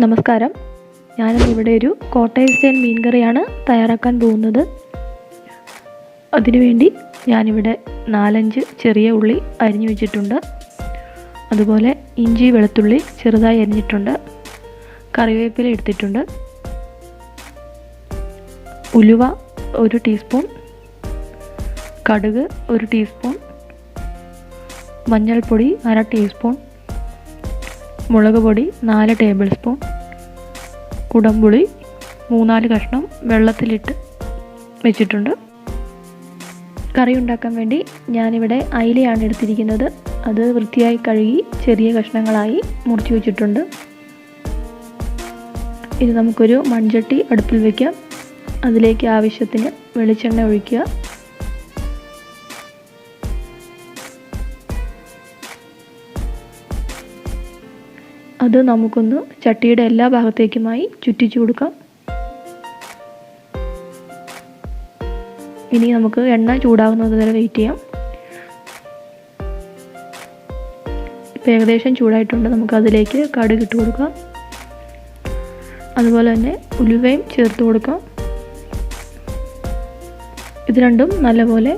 നമസ്കാരം. ഞാനിവിടെ ഒരു കോട്ടയം സ്റ്റൈൽ മീൻ കറിയാണ് തയ്യാറാക്കാൻ പോകുന്നത്. അതിനുവേണ്ടി ഞാനിവിടെ 4-5 ചെറിയ ഉള്ളി അരിഞ്ഞു വെച്ചിട്ടുണ്ട്. അതുപോലെ ഇഞ്ചി വെളുത്തുള്ളി ചെറുതായി അരിഞ്ഞിട്ടുണ്ട്. കറിവേപ്പില എടുത്തിട്ടുണ്ട്. ഉലുവ 1 ടീസ്പൂൺ, കടുക് 1 ടീസ്പൂൺ, മഞ്ഞൾപ്പൊടി 1/2 ടീസ്പൂൺ, മുളക് പൊടി 4 ടേബിൾ സ്പൂൺ, കുടംപുളി 3-4 കഷ്ണം വെള്ളത്തിലിട്ട് വെച്ചിട്ടുണ്ട്. കറി ഉണ്ടാക്കാൻ വേണ്ടി ഞാനിവിടെ അയിലയാണ് എടുത്തിരിക്കുന്നത്. അത് വൃത്തിയായി കഴുകി ചെറിയ കഷ്ണങ്ങളായി മുറിച്ച് വെച്ചിട്ടുണ്ട്. ഇത് നമുക്കൊരു മൺചട്ടി അടുപ്പിൽ വയ്ക്കാം. അതിലേക്ക് ആവശ്യത്തിന് വെളിച്ചെണ്ണ ഒഴിക്കുക. അത് നമുക്കൊന്ന് ചട്ടിയുടെ എല്ലാ ഭാഗത്തേക്കുമായി ചുറ്റിച്ചു കൊടുക്കാം. ഇനി നമുക്ക് എണ്ണ ചൂടാകുന്നത് വരെ വെയിറ്റ് ചെയ്യാം. ഇപ്പോൾ ഏകദേശം ചൂടായിട്ടുണ്ട്. നമുക്ക് അതിലേക്ക് കടുക് ഇട്ട് കൊടുക്കാം. അതുപോലെ തന്നെ ഉലുവയും ചേർത്ത് കൊടുക്കാം. ഇത് രണ്ടും നല്ലപോലെ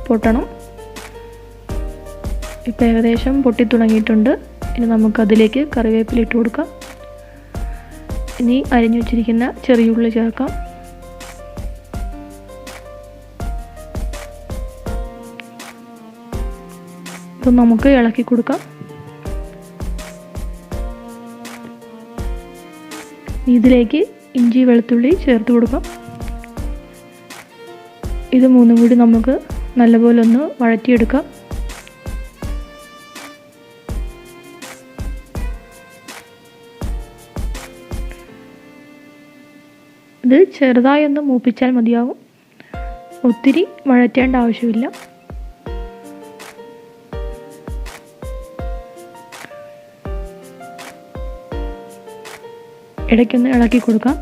പൊട്ടണം. ഇപ്പോൾ ഏകദേശം പൊട്ടി തുടങ്ങിയിട്ടുണ്ട്. ഇനി നമുക്കതിലേക്ക് കറിവേപ്പില ഇട്ട് കൊടുക്കാം. ഇനി അരിഞ്ഞു വെച്ചിരിക്കുന്ന ചെറിയ ഉള്ളി ചേർക്കാം. ഇപ്പം നമുക്ക് ഇളക്കി കൊടുക്കാം. ഇതിലേക്ക് ഇഞ്ചി വെളുത്തുള്ളി ചേർത്ത് കൊടുക്കാം. ഇത് മൂന്നും കൂടി നമുക്ക് നല്ലപോലെ ഒന്ന് വഴറ്റിയെടുക്കാം. ഇത് ചെറുതായി ഒന്ന് മൂപ്പിച്ചാൽ മതിയാവും. ഒത്തിരി വഴറ്റേണ്ട ആവശ്യമില്ല. ഇടയ്ക്കൊന്ന് ഇളക്കി കൊടുക്കാം.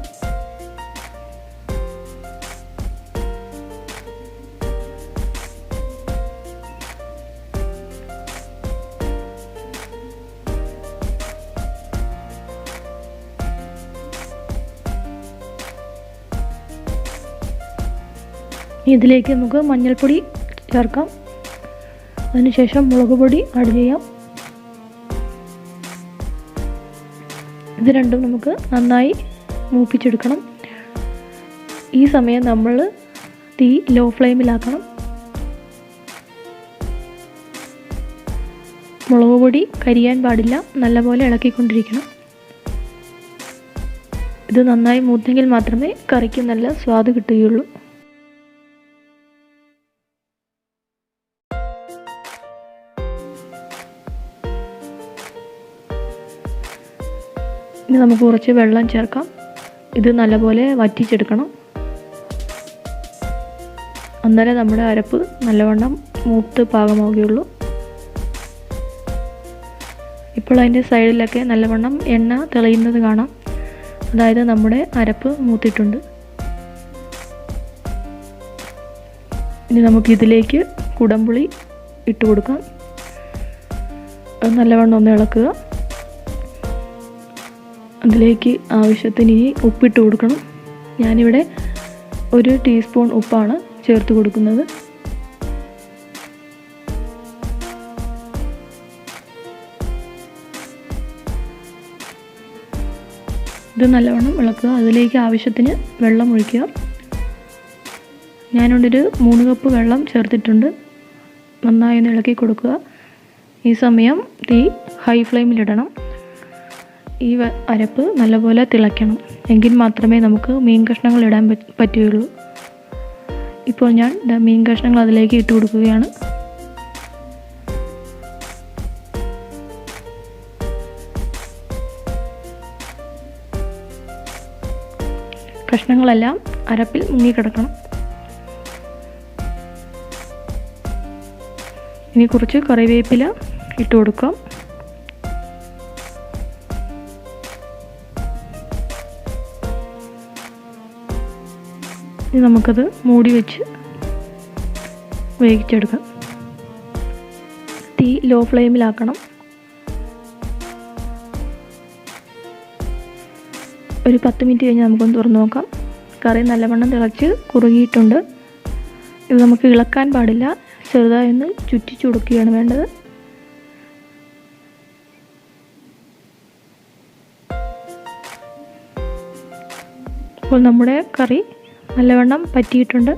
ഇതിലേക്ക് നമുക്ക് മഞ്ഞൾപ്പൊടി ചേർക്കാം. അതിനുശേഷം മുളക് പൊടി ആഡ് ചെയ്യാം. ഇത് രണ്ടും നമുക്ക് നന്നായി മൂപ്പിച്ചെടുക്കണം. ഈ സമയം നമ്മൾ തീ ലോ ഫ്ലെയിമിലാക്കണം. മുളക് പൊടി കരിയാൻ പാടില്ല. നല്ലപോലെ ഇളക്കിക്കൊണ്ടിരിക്കണം. ഇത് നന്നായി മൂത്തെങ്കിൽ മാത്രമേ കറിക്ക് നല്ല സ്വാദ് കിട്ടുകയുള്ളൂ. ഇനി നമുക്ക് കുറച്ച് വെള്ളം ചേർക്കാം. ഇത് നല്ലപോലെ വറ്റിച്ചെടുക്കണം. അന്നേരം നമ്മുടെ അരപ്പ് നല്ലവണ്ണം മൂത്ത് പാകമാവുകയുള്ളൂ. ഇപ്പോൾ അതിൻ്റെ സൈഡിലൊക്കെ നല്ലവണ്ണം എണ്ണ തെളിയുന്നത് കാണാം. അതായത് നമ്മുടെ അരപ്പ് മൂത്തിട്ടുണ്ട്. ഇനി നമുക്കിതിലേക്ക് കുടംപുളി ഇട്ട് കൊടുക്കാം. അത് നല്ലവണ്ണം ഒന്ന് ഇളക്കുക. അതിലേക്ക് ആവശ്യത്തിന് ഇനി ഉപ്പിട്ട് കൊടുക്കണം. ഞാനിവിടെ 1 ടീസ്പൂൺ ഉപ്പാണ് ചേർത്ത് കൊടുക്കുന്നത്. ഇത് നല്ലവണ്ണം ഇളക്കുക. അതിലേക്ക് ആവശ്യത്തിന് വെള്ളം ഒഴിക്കുക. ഞാനിവിടെ 3 കപ്പ് വെള്ളം ചേർത്തിട്ടുണ്ട്. നന്നായി ഒന്ന് ഇളക്കി കൊടുക്കുക. ഈ സമയം തീ ഹൈ ഫ്ലെയിമിലിടണം. ഈ അരപ്പ് നല്ലപോലെ തിളയ്ക്കണം. എങ്കിൽ മാത്രമേ നമുക്ക് മീൻ കഷ്ണങ്ങൾ ഇടാൻ പറ്റുകയുള്ളൂ. ഇപ്പോൾ ഞാൻ മീൻ കഷ്ണങ്ങൾ അതിലേക്ക് ഇട്ട് കൊടുക്കുകയാണ്. കഷ്ണങ്ങളെല്ലാം അരപ്പിൽ മുങ്ങിക്കിടക്കണം. ഇനി കുറച്ച് കറിവേപ്പില ഇട്ട് കൊടുക്കാം. ഇനി നമുക്കത് മൂടി വെച്ച് വേവിച്ചെടുക്കാം. തീ ലോ ഫ്ലെയിമിലാക്കണം. ഒരു 10 മിനിറ്റ് കഴിഞ്ഞ് നമുക്കൊന്ന് തുറന്ന് നോക്കാം. കറി നല്ലവണ്ണം തിളച്ച് കുറുകിയിട്ടുണ്ട്. ഇത് നമുക്ക് ഇളക്കാൻ പാടില്ല, ചെറുതായി ഒന്ന് ചുറ്റിച്ചു കൊടുക്കുകയാണ് വേണ്ടത്. അപ്പോൾ നമ്മുടെ കറി നല്ലവണ്ണം പറ്റിയിട്ടുണ്ട്.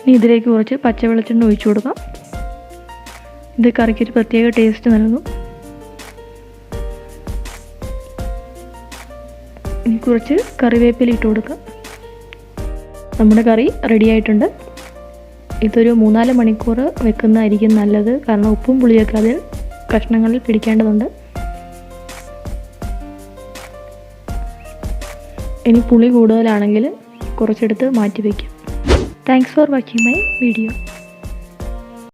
ഇനി ഇതിലേക്ക് കുറച്ച് പച്ച വെളിച്ചെണ്ണ ഒഴിച്ചു കൊടുക്കാം. ഇത് കറിക്കൊരു പ്രത്യേക ടേസ്റ്റ് നൽകും. ഇനി കുറച്ച് കറിവേപ്പില ഇട്ട് കൊടുക്കാം. നമ്മുടെ കറി റെഡി ആയിട്ടുണ്ട്. ഇതൊരു 3-4 മണിക്കൂർ വെക്കുന്നതായിരിക്കും നല്ലത്, കാരണം ഉപ്പും പുളിയൊക്കെ അതിൽ കഷ്ണങ്ങളിൽ പിടിക്കേണ്ടതുണ്ട്. ഇനി പുളി കൂടുതലാണെങ്കിൽ കുറച്ചെടുത്ത് മാറ്റി വയ്ക്കാം. Thanks for watching my video.